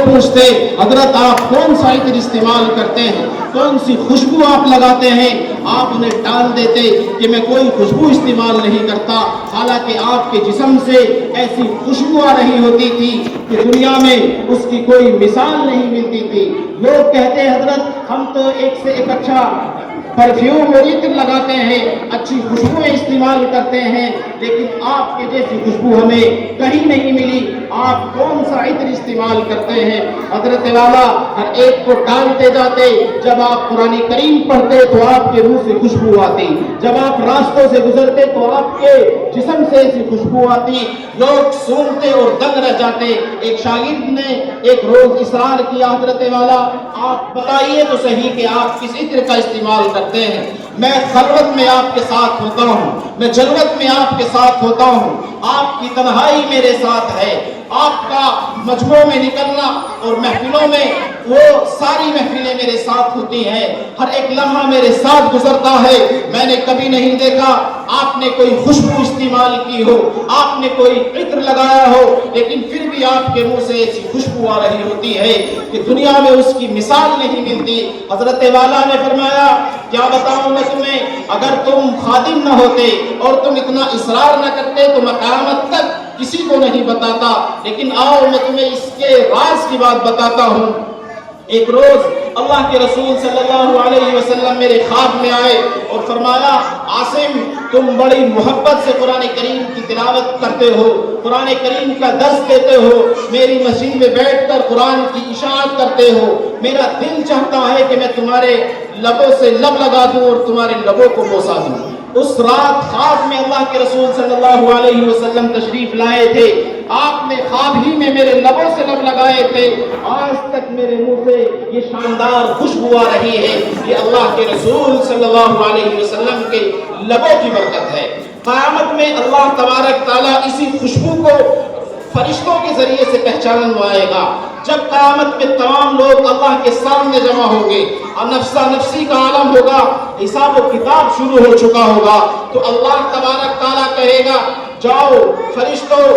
پوچھتے حضرت آپ کون سا عطر استعمال کرتے ہیں, کون سی خوشبو آپ لگاتے ہیں, آپ انہیں ٹال دیتے کہ میں کوئی خوشبو استعمال نہیں کرتا, حالانکہ آپ کے جسم سے ایسی خوشبو آ رہی ہوتی تھی کہ دنیا میں اس کی کوئی مثال نہیں ملتی تھی. لوگ کہتے ہیں حضرت ہم تو ایک سے ایک اچھا پرفیوم اور عطر لگاتے ہیں, اچھی خوشبوئیں استعمال کرتے ہیں, لیکن آپ کے جیسی خوشبو ہمیں کہیں نہیں ملی. آپ کون سا عطر استعمال کرتے ہیں؟ حضرت والا ہر ایک کو ٹالتے جاتے. جب آپ قرآن کریم پڑھتے تو آپ کے منہ سے خوشبو آتی, جب آپ راستوں سے گزرتے تو آپ کے جسم سے ایسی خوشبو آتی, لوگ سونتے اور دنگ رہ جاتے. ایک شاگرد نے ایک روز اصرار کیا, حضرت والا آپ بتائیے تو صحیح کہ آپ کس عطر کا استعمال کرتے ہیں. میں خلوت میں آپ کے ساتھ ہوتا ہوں, میں جلوت میں آپ کے ساتھ ہوتا ہوں, آپ کی تنہائی میرے ساتھ ہے, آپ کا مجموعوں میں نکلنا اور محفلوں میں وہ ساری محفلیں میرے ساتھ ہوتی ہیں, ہر ایک لمحہ میرے ساتھ گزرتا ہے. میں نے کبھی نہیں دیکھا آپ نے کوئی خوشبو استعمال کی ہو, آپ نے کوئی عطر لگایا ہو, لیکن پھر بھی آپ کے منہ سے ایسی خوشبو آ رہی ہوتی ہے کہ دنیا میں اس کی مثال نہیں ملتی. حضرت والا نے فرمایا کیا بتاؤں میں تمہیں, اگر تم خادم نہ ہوتے اور تم اتنا اصرار نہ کرتے تو میں قیامت تک کسی کو نہیں بتاتا, لیکن آؤ میں تمہیں اس کے راز کی بات بتاتا ہوں. ایک روز اللہ کے رسول صلی اللہ علیہ وسلم میرے خواب میں آئے اور فرمایا عاصم تم بڑی محبت سے قرآن کریم کی تلاوت کرتے ہو, قرآن کریم کا درس دیتے ہو, میری مسجد میں بیٹھ کر قرآن کی اشاعت کرتے ہو, میرا دل چاہتا ہے کہ میں تمہارے لبوں سے لب لگا دوں اور تمہارے لبوں کو بوسا دوں. اس رات خواب میں اللہ کے رسول صلی اللہ علیہ وسلم تشریف لائے تھے, آپ نے خواب ہی میں میرے لبوں سے لب لگائے تھے. آج تک میرے منہ سے یہ شاندار خوشبو آ رہی ہے, یہ اللہ کے رسول صلی اللہ علیہ وسلم کے لبوں کی برکت ہے. قیامت میں اللہ تبارک تعالیٰ اسی خوشبو کو فرشتوں کے ذریعے سے پہچانوائے گا. جب قیامت میں تمام لوگ اللہ کے سامنے جمع ہوں گے اور نفسا نفسی کا عالم ہوگا, حساب و کتاب شروع ہو چکا ہوگا, تو اللہ تبارک تعالیٰ کہے گا جاؤ فرشتوں,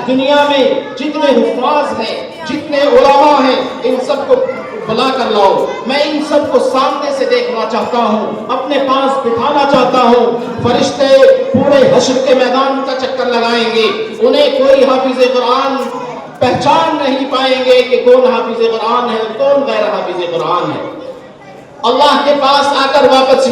دنیا میں جتنے حفاظ ہیں, جتنے علماء ہیں, ان سب کو بلا کر لاؤ, میں ان سب کو سامنے سے دیکھنا چاہتا ہوں, اپنے پاس بٹھانا چاہتا ہوں. فرشتے پورے حشر کے میدان کا چکر لگائیں گے, انہیں کوئی حافظ قرآن پہچان نہیں پائیں گے کہ کون حافظ قرآن ہے کون غیر حافظ قرآن ہے. اللہ کے پاس آ کر واپس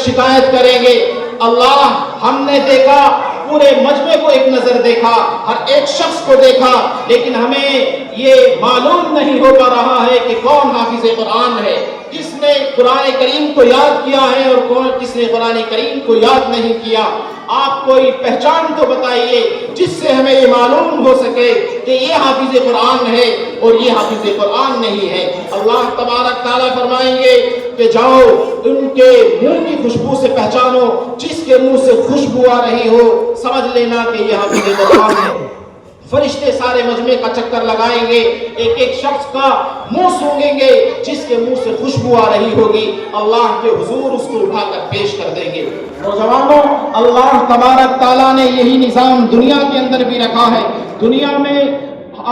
شکایت کریں گے, اللہ ہم نے دیکھا, پورے مجمع کو ایک نظر دیکھا, ہر ایک شخص کو دیکھا, لیکن ہمیں یہ معلوم نہیں ہو پا رہا ہے کہ کون حافظ قرآن ہے, کس نے قرآن کریم کو یاد کیا ہے اور کس نے قرآن کریم کو یاد نہیں کیا. آپ کوئی پہچان تو بتائیے جس سے ہمیں یہ معلوم ہو سکے کہ یہ حافظ قرآن ہے اور یہ حافظ قرآن نہیں ہے. اللہ تبارک تعالیٰ فرمائیں گے کہ جاؤ ان کے منہ کی خوشبو سے پہچانو, جس کے منہ سے خوشبو آ رہی ہو سمجھ لینا کہ یہ حافظ قرآن ہے. فرشتے سارے مجمع کا چکر لگائیں گے, ایک ایک شخص کا منہ سونگیں گے جس کے منہ سے خوشبو آ رہی ہوگی, اللہ کے حضور اس کو اٹھا کر پیش کر دیں گے. نوجوانوں, اللہ تبارک تعالیٰ نے یہی نظام دنیا کے اندر بھی رکھا ہے. دنیا میں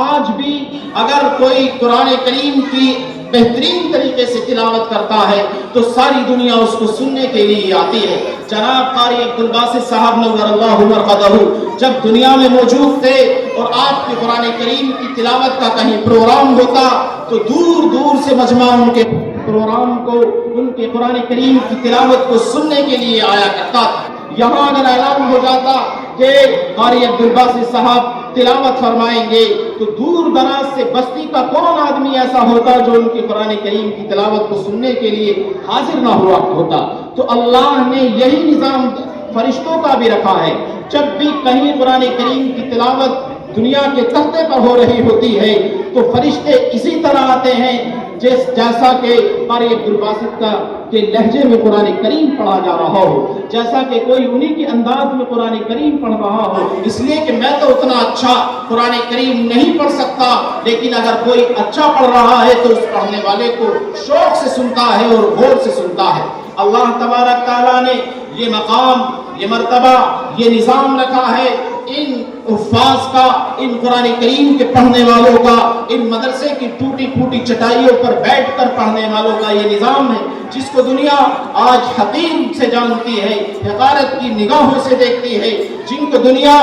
آج بھی اگر کوئی قرآن کریم کی بہترین طریقے سے تلاوت کرتا ہے تو ساری دنیا اس کو سننے کے لیے آتی ہے. جناب قاری عبدالباسط صاحب نور اللہ مرقدہ جب دنیا میں موجود تھے اور آپ کے قرآن کریم کی تلاوت کا کہیں پروگرام ہوتا تو دور دور سے مجمع ان کے پروگرام کو, ان کے قرآن کریم کی تلاوت کو سننے کے لیے آیا کرتا تھا. یہاں اگر اعلان ہو جاتا کہ قاری عبدالباسط صاحب تلاوت فرمائیں گے تو دور دراز سے بستی کا کون آدمی ایسا ہوتا جو ان کے قرآن کریم کی تلاوت کو سننے کے لیے حاضر نہ ہوا ہوتا. تو اللہ نے یہی نظام فرشتوں کا بھی رکھا ہے. جب بھی کہیں قرآن کریم کی تلاوت دنیا کے تختے پر ہو رہی ہوتی ہے تو فرشتے اسی طرح آتے ہیں جیسا کہ قاری عبدالباسط کا کے لہجے میں قرآن کریم پڑھا جا رہا ہو, جیسا کہ کوئی انہی کے انداز میں قرآن کریم پڑھ رہا ہو. اس لیے کہ میں تو اتنا اچھا قرآن کریم نہیں پڑھ سکتا, لیکن اگر کوئی اچھا پڑھ رہا ہے تو اس پڑھنے والے کو شوق سے سنتا ہے اور غور سے سنتا ہے. اللہ تبارک تعالیٰ نے یہ مقام, یہ مرتبہ, یہ نظام رکھا ہے ان حفاظ کا، ان قرآن کریم کے پڑھنے والوں کا، ان مدرسے کی ٹوٹی پھوٹی چٹائیوں پر بیٹھ کر پڑھنے والوں کا یہ نظام ہے جس کو دنیا آج حقیر سے جانتی ہے، حقارت کی نگاہوں سے دیکھتی ہے، جن کو دنیا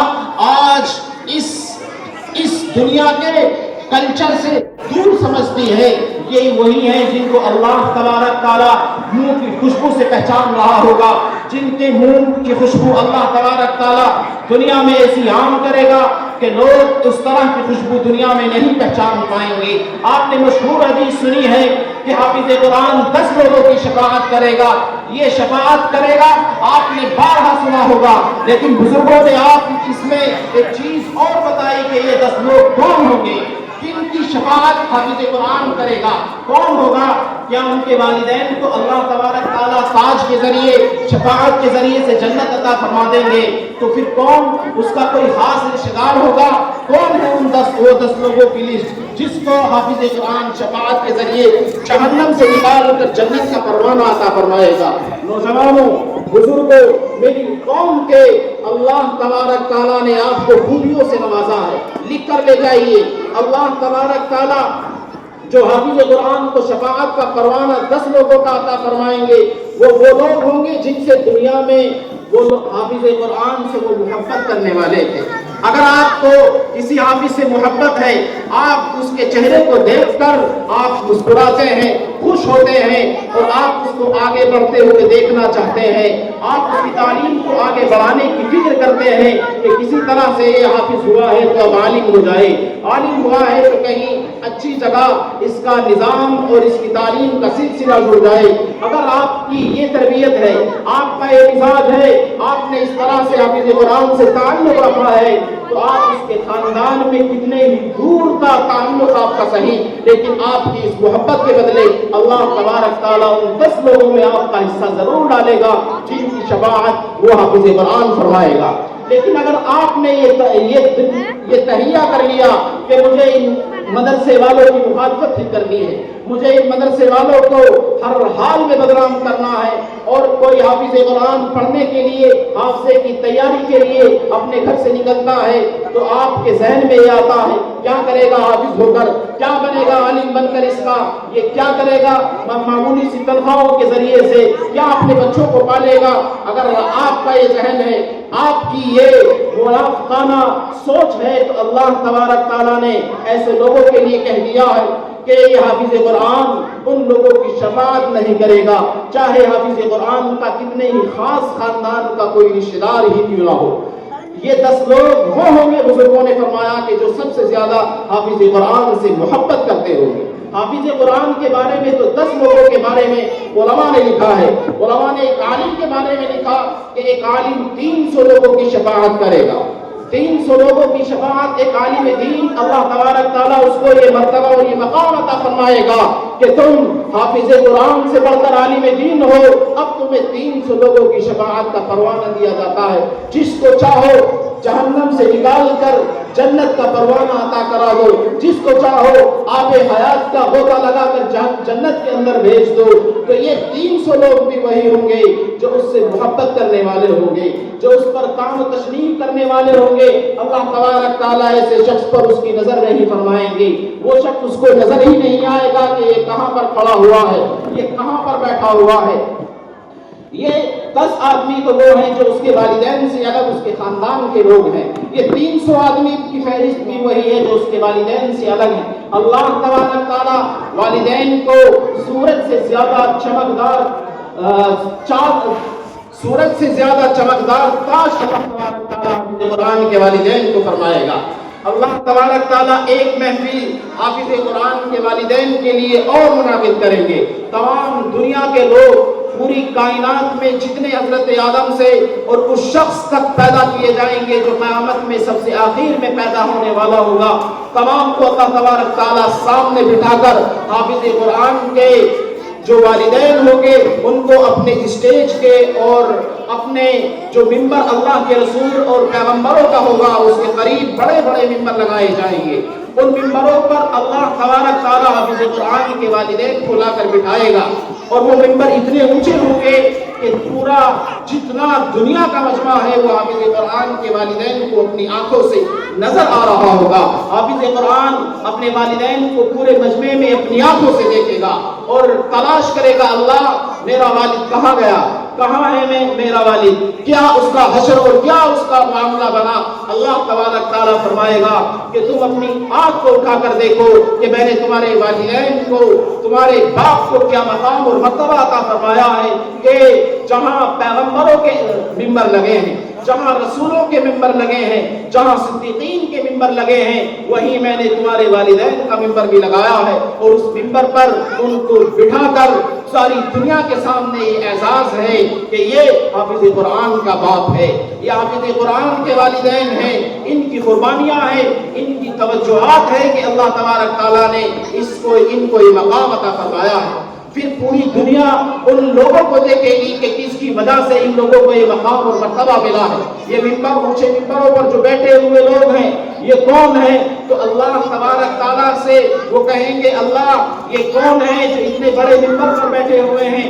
آج اس دنیا کے کلچر سے دور سمجھتی ہے، یہ وہی ہیں جن کو اللہ تبارک تعالیٰ منہ کی خوشبو سے پہچان رہا ہوگا، جن کے منہ کی خوشبو اللہ تبارک تعالیٰ دنیا میں ایسی عام کرے گا کہ لوگ اس طرح کی خوشبو دنیا میں نہیں پہچان پائیں گے۔ آپ نے مشہور حدیث سنی ہے کہ حافظ قرآن 10 لوگوں کی شفاعت کرے گا، یہ شفاعت کرے گا آپ نے بارہا سنا ہوگا، لیکن بزرگوں نے آپ اس میں ایک چیز اور بتائی کہ یہ 10 لوگ کون ہوں گے جن کی شفاعت حافظ قرآن کرے گا۔ کون ہوگا؟ کیا ان کے والدین کو اللہ تبارک تعالیٰ تاج کے ذریعے، شفاعت کے ذریعے سے جنت عطا فرما دیں گے؟ تو پھر کون اس کا کوئی خاص رشتہ دار ہوگا؟ کون ہے وہ 10 لوگوں کی لسٹ جس کو حافظ قرآن شفاعت کے ذریعے جہنم سے نکال کر جنت کا پروانہ عطا فرمائے گا؟ نوجوانوں، بزرگوں، میری قوم کے اللہ تبارک تعالیٰ نے آپ کو خوبیوں سے نوازا ہے، لکھ کر لے جائیے۔ اللہ تبارک تعالیٰ جو حافظ قرآن کو شفاعت کا پروانہ 10 لوگوں کا عطا فرمائیں گے، وہ لوگ ہوں گے جن سے دنیا میں وہ حافظ قرآن سے وہ محبت کرنے والے تھے۔ اگر آپ کو کسی حافظ سے محبت ہے، آپ اس کے چہرے کو دیکھ کر آپ مسکراتے ہیں، خوش ہوتے ہیں، اور آپ اس کو آگے بڑھتے ہوئے دیکھنا چاہتے ہیں، آپ اس کی تعلیم کو آگے بڑھانے کی فکر کرتے ہیں کہ کسی طرح سے یہ حافظ ہوا ہے تو اب عالم ہو جائے، عالم ہوا ہے تو کہیں اچھی جگہ اس کا نظام اور اس کی تعلیم کا سلسلہ جڑ جائے۔ اگر آپ کی یہ تربیت ہے، آپ کا یہ مزاج ہے، آپ نے اس طرح سے حافظ قرآن سے تعلق رکھا ہے، تو آپ اس کے خاندان میں کتنے ہی دور کا تعلق آپ کا صحیح، لیکن آپ کی اس محبت کے بدلے اللہ تبارک تعالیٰ ان 10 لوگوں میں آپ کا حصہ ضرور ڈالے گا جن کی شفاعت وہ حافظ قرآن فرمائے گا۔ لیکن اگر آپ نے یہ تہیہ کر لیا کہ مجھے ان مدرسے والوں کی مخالفت ہی کرنی ہے، مجھے ان مدرسے والوں کو ہر حال میں بدنام کرنا ہے، اور کوئی حافظ قرآن پڑھنے کے لیے، حافظے کی تیاری کے لیے اپنے گھر سے نکلتا ہے، تو آپ کے ذہن میں یہ آتا ہے کیا کرے گا حافظ ہو کر، کیا بنے گا عالم بن کر، اس کا یہ کیا کرے گا معمولی سی تنخواہوں کے ذریعے سے، کیا اپنے بچوں کو پالے گا؟ اگر آپ کا یہ ذہن ہے، آپ کی یہ منافقانہ سوچ ہے، تو اللہ تبارک تعالیٰ نے ایسے لوگوں کے لیے کہہ دیا ہے کہ یہ حافظ قرآن ان لوگوں کی شفاعت نہیں کرے گا، چاہے حافظ قرآن کا کتنے ہی خاص خاندان کا کوئی رشتہ دار ہی کیوں نہ ہو۔ یہ 10 لوگ وہ ہوں گے، بزرگوں نے فرمایا، کہ جو سب سے زیادہ حافظ قرآن سے محبت کرتے ہوں گے۔ حافظ قرآن کے بارے میں تو 10 لوگوں کے بارے میں علماء نے لکھا ہے۔ علماء نے ایک عالم کے بارے میں لکھا کہ ایک عالم 300 لوگوں کی شفاعت کرے گا۔ 300 لوگوں کی شفاعت، ایک عالم دین، اللہ تبارک تعالیٰ اس کو یہ مرتبہ اور یہ مقام عطا فرمائے گا کہ تم حافظ قرآن سے بڑھ کر عالم دین ہو، اب تمہیں 300 لوگوں کی شفاعت کا پروانہ دیا جاتا ہے، جس کو چاہو جہنم سے نکال کر جنت کا پروانہ عطا کرا دو، جس کو چاہو آب حیات کا غوطہ لگا کر جنت کے اندر بھیج دو۔ تو یہ 300 لوگ بھی وہی ہوں گے جو اس سے محبت کرنے والے ہوں گے، جو اس پر کام و تشریف کرنے والے ہوں گے۔ اللہ تبارک تعالیٰ ایسے شخص پر اس کی نظر نہیں فرمائیں گے، وہ شخص اس کو نظر ہی نہیں آئے گا کہ یہ کہاں پر کھڑا ہوا ہے، یہ کہاں پر بیٹھا ہوا ہے۔ یہ 10 آدمی تو وہ ہیں جو اس کے والدین سے الگ اس کے خاندان کے لوگ ہیں، یہ 300 آدمی کی فہرست بھی وہی ہے جو اس کے والدین سے الگ ہیں۔ اللہ تبارک تعالیٰ والدین کو سورج سے زیادہ چمکدار تاج اللہ تبارک تعالیٰ قرآن کے والدین کو فرمائے گا۔ اللہ تبارک تعالیٰ ایک محفل حافظ قرآن کے والدین کے لیے اور منعقد کریں گے۔ تمام دنیا کے لوگ، پوری کائنات میں جتنے حضرت آدم سے اور اس شخص تک پیدا کیے جائیں گے جو قیامت میں سب سے آخر میں پیدا ہونے والا ہوگا، تمام کو اللہ تبارک تعالیٰ سامنے بٹھا کر حافظ قرآن کے جو والدین ہوں گے ان کو اپنے اسٹیج کے اور اپنے جو ممبر اللہ کے رسول اور پیغمبروں کا ہوگا اس کے قریب بڑے بڑے ممبر لگائے جائیں گے۔ ان ممبروں پر اللہ تبارک تعالیٰ حافظ قرآن کے والدین کو لا کر بٹھائے گا، اور وہ ممبر اتنے اونچے ہوں گے کہ پورا جتنا دنیا کا مجمع ہے وہ حافظ قرآن کے والدین کو اپنی آنکھوں سے نظر آ رہا ہوگا. حافظ قرآن اپنے والدین کو پورے مجمع میں اپنی آنکھوں سے دیکھے گا اور تلاش کرے گا, اللہ میرا والد کہاں گیا, کہاں ہے میرا والد, کیا اس کا حشر اور کیا اس کا معاملہ بنا. اللہ تبارک تعالیٰ فرمائے گا کہ تم اپنی آنکھ کو اٹھا کر دیکھو کہ میں نے تمہارے والدین کو, تمہارے باپ کو کیا مقام اور مرتبہ عطا فرمایا ہے کہ جہاں پیغمبروں کے ممبر لگے ہیں, جہاں رسولوں کے ممبر لگے ہیں, جہاں صدیقین کے ممبر لگے ہیں, وہیں میں نے تمہارے والدین کا ممبر بھی لگایا ہے اور اس ممبر پر ان کو بٹھا کر ساری دنیا کے سامنے یہ اعزاز ہے کہ یہ حافظ قرآن کا باپ ہے, یہ حافظ قرآن کے والدین ہیں, ان کی قربانیاں ہیں, ان کی توجہات ہے کہ اللہ تبارک تعالیٰ نے ان کو یہ مقام عطا فرمایا ہے. پھر پوری دنیا ان لوگوں کو دیکھے گی کہ کس کی وجہ سے ان لوگوں کو یہ مقام اور مرتبہ ملا ہے. یہ ممبر, اونچے ممبروں پر جو بیٹھے ہوئے لوگ ہیں یہ کون ہیں؟ تو اللہ تبارک تعالیٰ سے وہ کہیں گے اللہ یہ کون ہے جو اتنے بڑے ممبر پر بیٹھے ہوئے ہیں.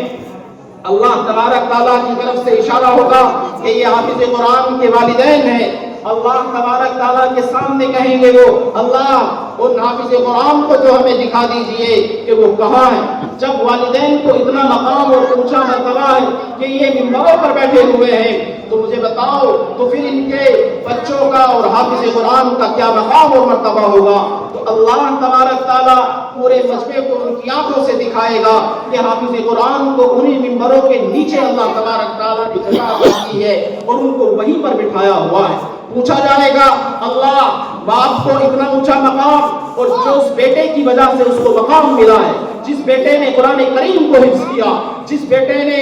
اللہ تبارک تعالیٰ کی طرف سے اشارہ ہوگا کہ یہ حافظ قرآن کے والدین ہیں. اللہ تبارک تعالیٰ کے سامنے کہیں گے وہ اللہ ان حافظ قرآن کو تو ہمیں دکھا دیجئے کہ وہ کہاں ہے. جب والدین کو اتنا مقام اور اونچا مرتبہ ہے کہ یہ ممبروں پر بیٹھے ہوئے ہیں تو مجھے بتاؤ تو پھر ان کے بچوں کا اور حافظ قرآن کا کیا مقام اور مرتبہ ہوگا. تو اللہ تبارک تعالیٰ پورے مجمع کو ان کی آنکھوں سے دکھائے گا کہ حافظ قرآن کو انہیں ممبروں کے نیچے اللہ تبارک تعالیٰ نے جگہ دی ہے اور ان کو وہیں پر بٹھایا ہوا ہے. پوچھا جائے گا اللہ باپ کو اتنا اونچا مقام اور جو اس بیٹے کی وجہ سے اس کو مقام ملا ہے, جس بیٹے نے قرآن کریم کو حفظ کیا, جس بیٹے نے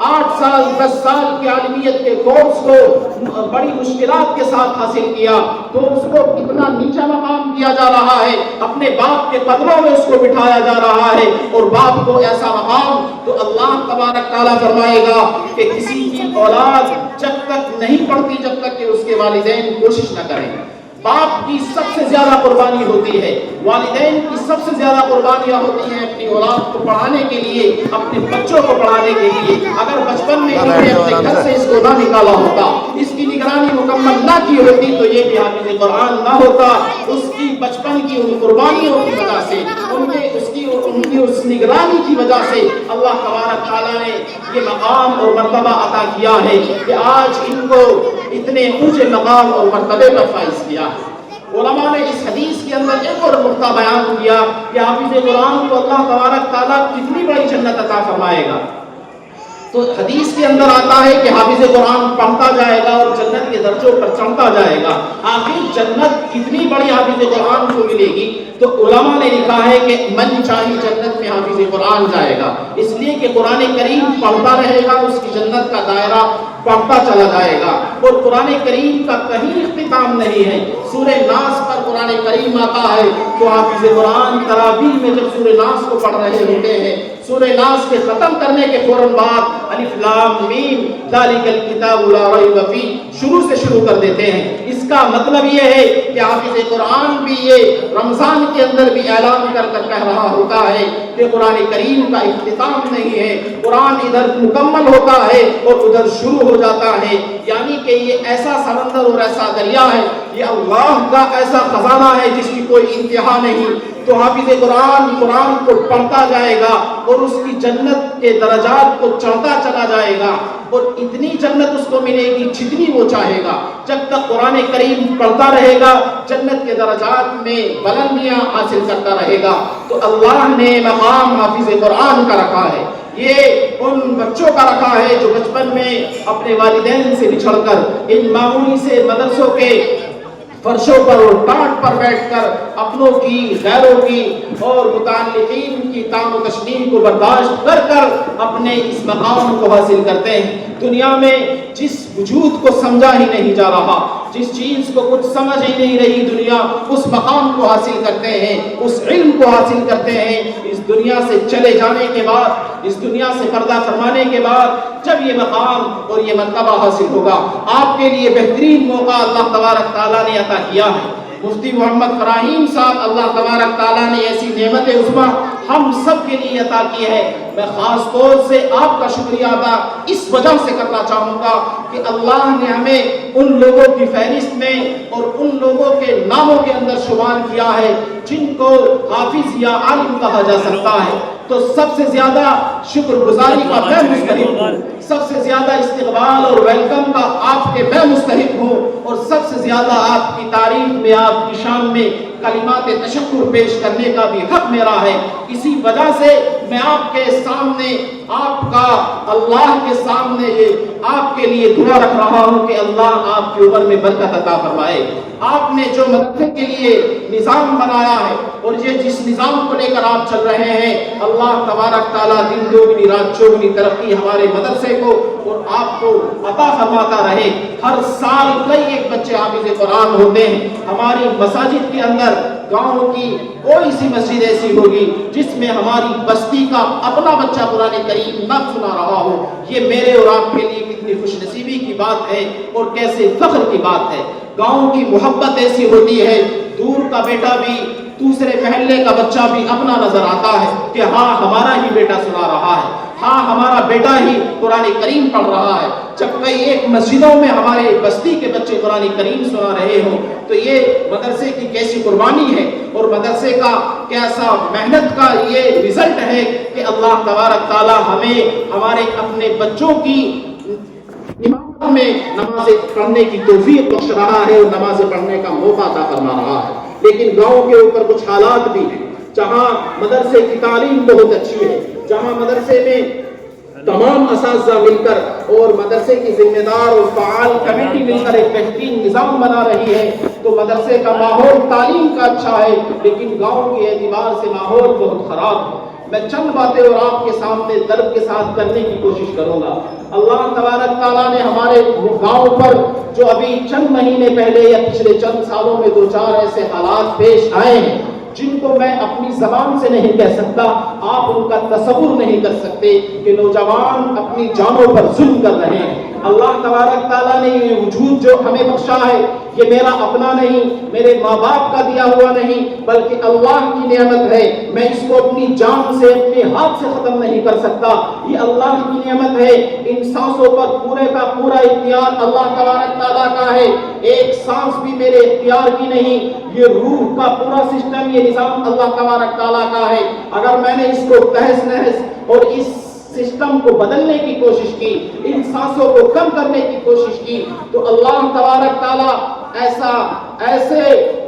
8 سال 10 سال کی عالمیت کے کورس کو بڑی مشکلات کے ساتھ حاصل کیا, تو اس کو اتنا نیچا مقام دیا جا رہا ہے, اپنے باپ کے قدموں میں اس کو بٹھایا جا رہا ہے اور باپ کو ایسا مقام. تو اللہ تبارک تعالیٰ فرمائے گا کہ کسی کی اولاد جب تک نہیں پڑھتی جب تک کہ اس کے والدین کوشش نہ کریں. باپ کی سب سے زیادہ قربانی ہوتی ہے, والدین کی سب سے زیادہ قربانیاں ہوتی ہیں اپنی اولاد کو پڑھانے کے لیے, اپنے بچوں کو پڑھانے کے لیے. اگر بچپن میں انہوں نے اپنے گھر سے اس کو نہ نکالا ہوتا, اس کی نگرانی مکمل نہ کی ہوتی تو یہ بھی حافظ قرآن نہ ہوتا. اس کی بچپن کی ان قربانیوں کی وجہ سے, ان کی اس نگرانی کی وجہ سے اللہ تبارک تعالیٰ نے یہ مقام اور مرتبہ عطا کیا ہے کہ آج ان کو اتنے اونچے مقام اور مرتبے پر فائز کیا ہے. علماء نے اس حدیث کے اندر ایک اور نقطہ بیان کیا کہ حافظ قرآن کو اللہ تبارک تعالیٰ کتنی بڑی جنت عطا فرمائے گا. تو حدیث کے اندر آتا ہے کہ حافظ قرآن پڑھتا جائے گا اور جنت کے درجوں پر چڑھتا جائے گا. آخر جنت کتنی بڑی حافظ قرآن کو ملے گی؟ تو علماء نے لکھا ہے کہ من چاہی جنت میں حافظ قرآن جائے گا, اس لیے کہ قرآن کریم پڑھتا رہے گا, اس کی جنت کا دائرہ بڑھتا چلا جائے گا. اور قرآن کریم کا کہیں اختتام نہیں ہے. سورہ ناس پر قرآن کریم آتا ہے تو حافظ قرآن تراویح میں جب سورہ ناس کو پڑھ رہے ہوتے ہیں, سورہ ناس کے ختم کرنے کے فوراً بعد الف لام میم ذالک الکتاب لا ریب فیہ شروع سے شروع کر دیتے ہیں. اس کا مطلب یہ ہے کہ حافظ قرآن بھی یہ رمضان کے اندر بھی اعلان کر کہہ رہا ہوتا ہے کہ قرآن کریم کا اختتام نہیں ہے, قرآن ادھر مکمل ہوتا ہے اور ادھر شروع ہو جاتا ہے. یعنی کہ یہ ایسا سمندر اور ایسا دریا ہے, یہ اللہ کا ایسا خزانہ ہے جس کی کوئی انتہا نہیں. تو حافظ قرآن کو پڑھتا جائے گا اور اس کی جنت کے درجات کو چڑھتا چلا جائے گا اور اتنی جنت اس کو ملے گی جتنی وہ چاہے گا. جب تک قرآن کریم پڑھتا رہے گا جنت کے درجات میں بلندیاں حاصل کرتا رہے گا. تو اللہ نے مقام حافظ قرآن کا رکھا ہے, یہ ان بچوں کا رکھا ہے جو بچپن میں اپنے والدین سے بچھڑ کر ان معمولی سے مدرسوں کے فرشوں پر اور ٹاٹ پر بیٹھ کر اپنوں کی, غیروں کی اور متعلقین کی تان و تشنیع کو برداشت کر کر اپنے اس مقام کو حاصل کرتے ہیں. دنیا میں جس وجود کو سمجھا ہی نہیں جا رہا, جس چیز کو کچھ سمجھ ہی نہیں رہی دنیا, اس مقام کو حاصل کرتے ہیں, اس علم کو حاصل کرتے ہیں. اس دنیا سے چلے جانے کے بعد, اس دنیا سے پردہ فرمانے کے بعد جب یہ مقام اور یہ مرتبہ حاصل ہوگا, آپ کے لیے بہترین موقع اللہ تبارک تعالیٰ نے عطا کیا ہے. مفتی محمد فراہیم صاحب اللہ تبارک تعالیٰ نے ایسی نعمت عظمیٰ ہم سب کے لیے عطا کی ہے۔ میں خاص طور سے آپ کا شکریہ ادا اس وجہ سے کرنا چاہوں گا کہ اللہ نے ہمیں ان لوگوں کی فہرست میں اور ان لوگوں کے ناموں کے اندر شمار کیا ہے جن کو حافظ یا عالم کہا جا سکتا ہے۔ تو سب سے زیادہ شکر گزاری کا میں مستحق ہوں، سب سے زیادہ استقبال اور ویلکم کا آپ کے میں مستحق ہوں، اور سب سے زیادہ آپ کی تعریف میں، آپ کی شان میں کلمات تشکر پیش کرنے کا بھی حق میرا ہے۔ اسی وجہ سے میں آپ کے سامنے، آپ کا اللہ کے سامنے آپ کے لیے دعا رکھ رہا ہوں کہ اللہ آپ کی عمر میں برکت عطا فرمائے۔ آپ نے جو مدرسے کے لیے نظام بنایا ہے اور یہ جس نظام کو لے کر آپ چل رہے ہیں، اللہ تبارک تعالیٰ دن دوگنی رات چوگنی ترقی ہمارے مدرسے کو اور آپ کو عطا فرماتا رہے۔ ہر سال کئی ایک بچے حافظ قرآن ہوتے ہیں۔ ہماری مساجد کے اندر گاؤں کی کوئی سی مسجد ایسی ہوگی جس میں ہماری بستی کا اپنا بچہ قرآن کریم نہ سنا رہا ہو۔ یہ میرے اور آپ کے لیے کتنی خوش نصیبی کی بات ہے اور کیسے فخر کی بات ہے۔ گاؤں کی محبت ایسی ہوتی ہے، دور کا بیٹا بھی، دوسرے محلے کا بچہ بھی اپنا نظر آتا ہے کہ ہاں ہمارا ہی بیٹا سنا رہا ہے، ہاں ہمارا بیٹا ہی قرآن کریم پڑھ رہا ہے۔ جب کئی ایک مسجدوں میں ہمارے بستی کے بچے قرآن کریم سنا رہے ہوں تو یہ مدرسے کی کیسی قربانی ہے اور مدرسے کا کیسا محنت کا یہ رزلٹ ہے کہ اللہ تبارک تعالیٰ ہمیں ہمارے اپنے بچوں کی امامت میں نمازیں پڑھنے کی توفیق بخش رہا ہے اور نمازیں پڑھنے کا موقع عطا فرما رہا ہے۔ لیکن گاؤں کے اوپر کچھ حالات بھی ہیں جہاں مدرسے کی تعلیم بہت اچھی ہے، جہاں مدرسے میں تمام اساتذہ مل کر اور مدرسے کی ذمہ دار اور فعال کمیٹی مل کر ایک بہترین نظام بنا رہی ہے، تو مدرسے کا ماحول تعلیم کا اچھا ہے، لیکن گاؤں کے اعتبار سے ماحول بہت خراب ہے۔ میں چند باتیں اور آپ کے سامنے درد کے ساتھ کرنے کی کوشش کروں گا۔ اللہ تبارک تعالیٰ نے ہمارے گاؤں پر جو ابھی چند مہینے پہلے یا پچھلے چند سالوں میں دو چار ایسے حالات پیش آئے ہیں جن کو میں اپنی زبان سے نہیں کہہ سکتا، آپ ان کا تصور نہیں کر سکتے کہ نوجوان اپنی جانوں پر ظلم کر رہے ہیں۔ اللہ تبارک تعالیٰ نے یہ وجود جو ہمیں بخشا ہے یہ میرا اپنا نہیں، میرے ماں باپ کا دیا ہوا نہیں، بلکہ اللہ کی نعمت ہے۔ میں اس کو اپنی جان سے، اپنے ہاتھ سے ختم نہیں کر سکتا، یہ اللہ کی نعمت ہے۔ ان سانسوں پر پورے کا پورا اختیار اللہ تبارک تعالیٰ کا ہے، ایک سانس بھی میرے اختیار کی نہیں۔ یہ روح کا پورا سسٹم، یہ نظام اللہ تبارک تعالیٰ کا ہے۔ اگر میں نے اس کو تہس نہس اور اس سسٹم کو بدلنے کی کوشش کی، ان سانسوں کو کم کرنے کی کوشش کی، تو اللہ تبارک تعالیٰ ایسے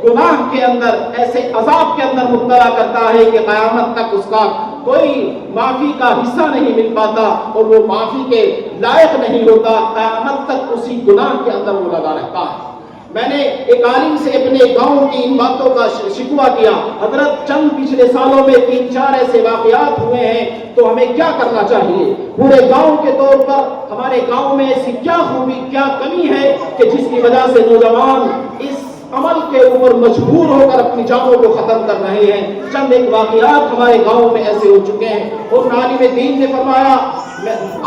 گناہ کے اندر، ایسے عذاب کے اندر مبتلا کرتا ہے کہ قیامت تک اس کا کوئی معافی کا حصہ نہیں مل پاتا اور وہ معافی کے لائق نہیں ہوتا، قیامت تک اسی گناہ کے اندر وہ لگا رہتا ہے۔ میں نے ایک عالم سے اپنے گاؤں کی ان باتوں کا شکوہ کیا، حضرت چند پچھلے سالوں میں 3-4 ایسے واقعات ہوئے ہیں تو ہمیں کیا کرنا چاہیے؟ پورے گاؤں کے طور پر ہمارے گاؤں میں ایسی کیا خوبی، کیا کمی ہے کہ جس کی وجہ سے نوجوان اس عمل کے اوپر مجبور ہو کر اپنی جانوں کو ختم کر رہے ہیں؟ چند ایک واقعات ہمارے گاؤں میں ایسے ہو چکے ہیں اور عالم دین نے فرمایا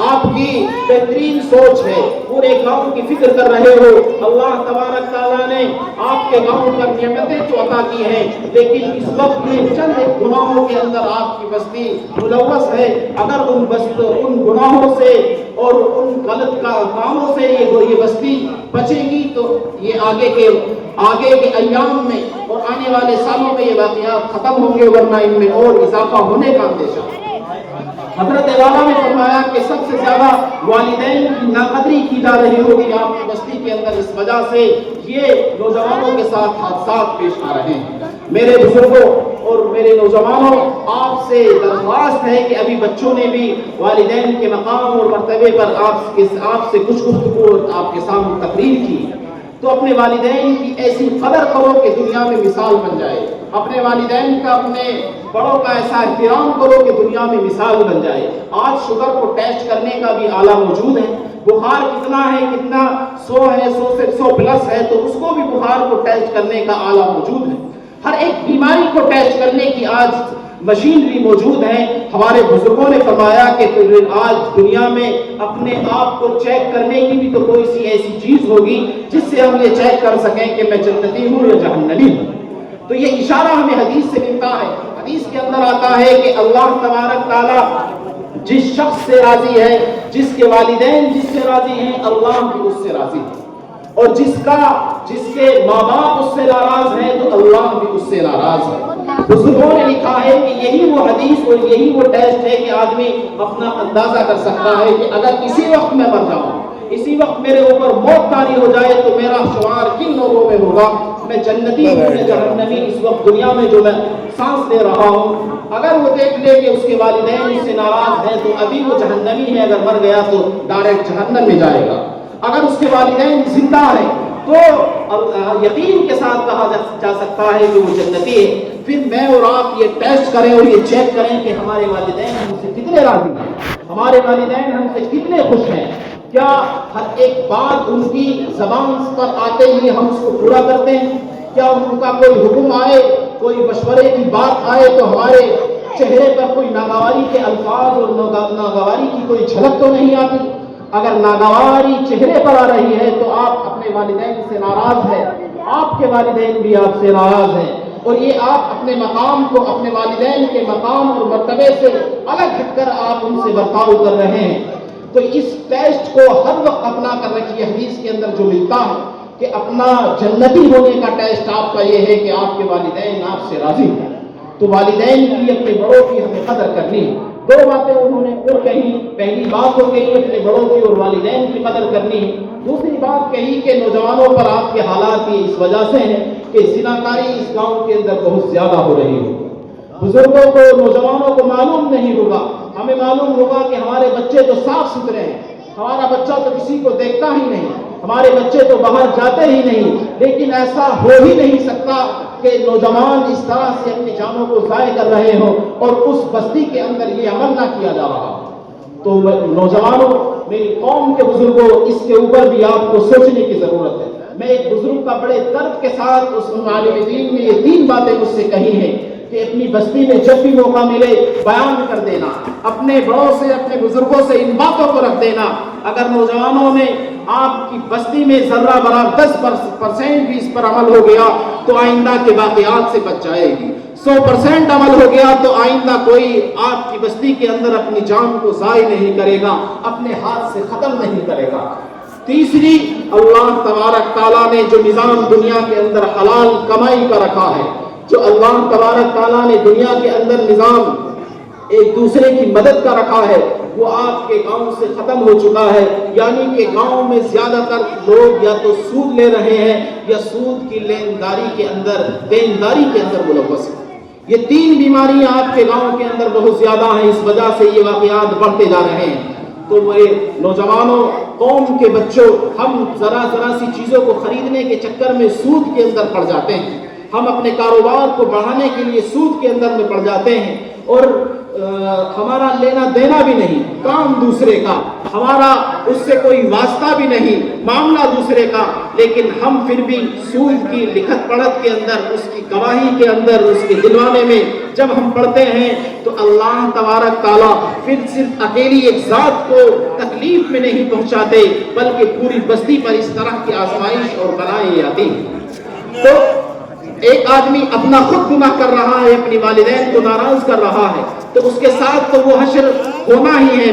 آپ کی بہترین سوچ ہے، پورے گاؤں کی فکر کر رہے ہو، اللہ تبارک تعالیٰ نے آپ کے گاؤں پر نعمتیں تو عطا کی ہیں، لیکن اس وقت میں چند ایک گناہوں کے اندر آپ کی بستی ملوث ہے۔ اگر ان گناہوں سے اور ان غلط کاموں سے یہ بستی بچے گی تو یہ آگے کے ایام میں اور آنے والے سالوں میں یہ واقعات ختم ہوں گے، ورنہ ان میں اور اضافہ ہونے کا اندیشہ ہے۔ حضرت والا نے فرمایا کہ سب سے زیادہ والدین کی ناقدری کی جا رہی ہوگی آپ کی بستی کے اندر، اس وجہ سے یہ نوجوانوں کے ساتھ حادثات پیش آ رہے ہیں۔ میرے بزرگوں اور میرے نوجوانوں، آپ سے درخواست ہے کہ ابھی بچوں نے بھی والدین کے مقام اور مرتبے پر آپ سے کچھ گفتگو اور آپ کے سامنے تقریر کی، تو اپنے والدین کی ایسی قدر کرو کہ دنیا میں مثال بن جائے، اپنے والدین کا، اپنے بڑوں کا ایسا احترام کرو کہ دنیا میں مثال بن جائے۔ آج شوگر کو ٹیسٹ کرنے کا بھی آلہ موجود ہے، بخار کتنا ہے، کتنا 100 ہے، 100 سے 100 پلس ہے، تو اس کو بھی بخار کو ٹیسٹ کرنے کا آلہ موجود ہے۔ ہر ایک بیماری کو ٹیسٹ کرنے کی آج مشینری موجود ہے۔ ہمارے بزرگوں نے فرمایا کہ آج دنیا میں اپنے آپ کو چیک کرنے کی بھی تو کوئی سی ایسی چیز ہوگی جس سے ہم یہ چیک کر سکیں کہ میں جنتی ہوں یا جہنمی ہوں۔ تو یہ اشارہ ہمیں حدیث سے ملتا ہے۔ حدیث کے اندر آتا ہے کہ اللہ تبارک تعالیٰ جس شخص سے راضی ہے، جس کے والدین جس سے راضی ہیں، اللہ بھی اس سے راضی ہے، اور جس کے ماں باپ اس سے ناراض ہیں تو اللہ بھی اس سے ناراض ہے۔ بزرگوں نے لکھا ہے کہ یہی وہ حدیث اور یہی وہ ٹیسٹ ہے کہ آدمی اپنا اندازہ کر سکتا ہے کہ اگر اسی وقت میں مر جاؤں، اسی وقت میرے اوپر موت طاری ہو جائے تو میرا شمار کن لوگوں میں ہوگا، میں جنتی ہوں یا جہنمی اس وقت دنیا میں جو میں سانس لے رہا ہوں۔ اگر وہ دیکھ لے کہ اس کے والدین اس سے ناراض ہیں تو ابھی وہ جہنمی ہے، اگر مر گیا تو ڈائریکٹ جہنم میں جائے گا۔ اگر اس کے والدین زندہ ہیں تو یقین کے ساتھ کہا جا سکتا ہے کہ وہ جنتی ہے۔ پھر میں اور آپ یہ ٹیسٹ کریں اور یہ چیک کریں کہ ہمارے والدین ہم سے کتنے راضی ہیں، ہمارے والدین ہم سے کتنے خوش ہیں، کیا ہر ایک بات ان کی زبان پر آتے ہی ہم اس کو پورا کرتے ہیں، کیا ان کا کوئی حکم آئے، کوئی مشورے کی بات آئے تو ہمارے چہرے پر کوئی ناگواری کے الفاظ اور ناگواری کی کوئی جھلک تو نہیں آتی؟ اگر ناگواری چہرے پر آ رہی ہے تو آپ اپنے والدین سے ناراض ہیں، آپ کے والدین بھی آپ سے ناراض ہیں، اور یہ آپ اپنے مقام کو اپنے والدین کے مقام اور مرتبے سے الگ ہٹ کر آپ ان سے برتاؤ کر رہے ہیں۔ تو اس ٹیسٹ کو ہر وقت اپنا کر رکھیے۔ حدیث کے اندر جو ملتا ہے کہ اپنا جنتی ہونے کا ٹیسٹ آپ کا یہ ہے کہ آپ کے والدین آپ سے راضی ہیں۔ تو والدین کی، اپنے بڑوں کی ہمیں قدر کرنی ہے۔ دو باتیں انہوں نے اور کہی، پہلی بات ہو گئی اپنے بڑوں کی اور والدین کی قدر کرنی ہے۔ دوسری بات کہی کہ نوجوانوں پر آپ کے حالات یہ اس وجہ سے ہیں کہ زناکاری اس گاؤں کے اندر بہت زیادہ ہو رہی ہے۔ بزرگوں کو، نوجوانوں کو معلوم نہیں ہوگا، ہمیں معلوم ہوگا کہ ہمارے بچے تو صاف ستھرے ہیں، ہمارا بچہ تو کسی کو دیکھتا ہی نہیں، ہمارے بچے تو باہر جاتے ہی نہیں، لیکن ایسا ہو ہی نہیں سکتا کہ نوجوان اس طرح سے اپنی جانوں کو ضائع کر رہے ہوں اور اس بستی کے اندر یہ عمل نہ کیا جا رہا۔ تو نوجوانوں، میری قوم کے بزرگوں، اس کے اوپر بھی آپ کو سوچنے کی ضرورت ہے۔ میں ایک بزرگ کا بڑے درد کے ساتھ اس عالم دین نے یہ 3 باتیں مجھ سے کہی ہیں کہ اپنی بستی میں جب بھی موقع ملے بیان کر دینا، اپنے بڑوں سے، اپنے بزرگوں سے ان باتوں کو رکھ دینا۔ اگر نوجوانوں میں آپ کی بستی میں ذرہ برابر 10% بھی اس پر عمل ہو گیا تو آئندہ کے واقعات سے بچ جائے گی۔ 100% عمل ہو گیا تو آئندہ کوئی آپ کی بستی کے اندر اپنی جان کو ضائع نہیں کرے گا، اپنے ہاتھ سے ختم نہیں کرے گا۔ تیسری، اللہ تبارک تعالیٰ نے جو نظام دنیا کے اندر حلال کمائی کا رکھا ہے، جو اللہ تبارک تعالیٰ نے دنیا کے اندر نظام ایک دوسرے کی مدد کا رکھا ہے، وہ آپ کے گاؤں سے ختم ہو چکا ہے۔ یعنی کہ گاؤں میں زیادہ تر لوگ یا تو سود لے رہے ہیں یا سود کی دینداری کے اندر ملوث ہیں۔ یہ 3 بیماریاں آپ کے گاؤں کے اندر بہت زیادہ ہیں، اس وجہ سے یہ واقعات بڑھتے جا رہے ہیں۔ تو میرے نوجوانوں، قوم کے بچوں، ہم ذرا سی چیزوں کو خریدنے کے چکر میں سود کے اندر پڑ جاتے ہیں، ہم اپنے کاروبار کو بڑھانے کے لیے سود کے اندر میں پڑ جاتے ہیں، اور ہمارا لینا دینا بھی نہیں، کام دوسرے کا، ہمارا اس سے کوئی واسطہ بھی نہیں، معاملہ دوسرے کا، لیکن ہم پھر بھی سود کی لکھت پڑھت کے اندر، اس کی گواہی کے اندر، اس کے دلوانے میں جب ہم پڑھتے ہیں تو اللہ تبارک تعالیٰ پھر صرف اکیلی ایک ذات کو تکلیف میں نہیں پہنچاتے بلکہ پوری بستی پر اس طرح کی آزمائش اور بلائیں آتی ہیں۔ تو ایک آدمی اپنا خود گناہ کر رہا ہے، اپنی والدین کو ناراض کر رہا ہے، تو اس کے ساتھ تو وہ حشر ہونا ہی ہے۔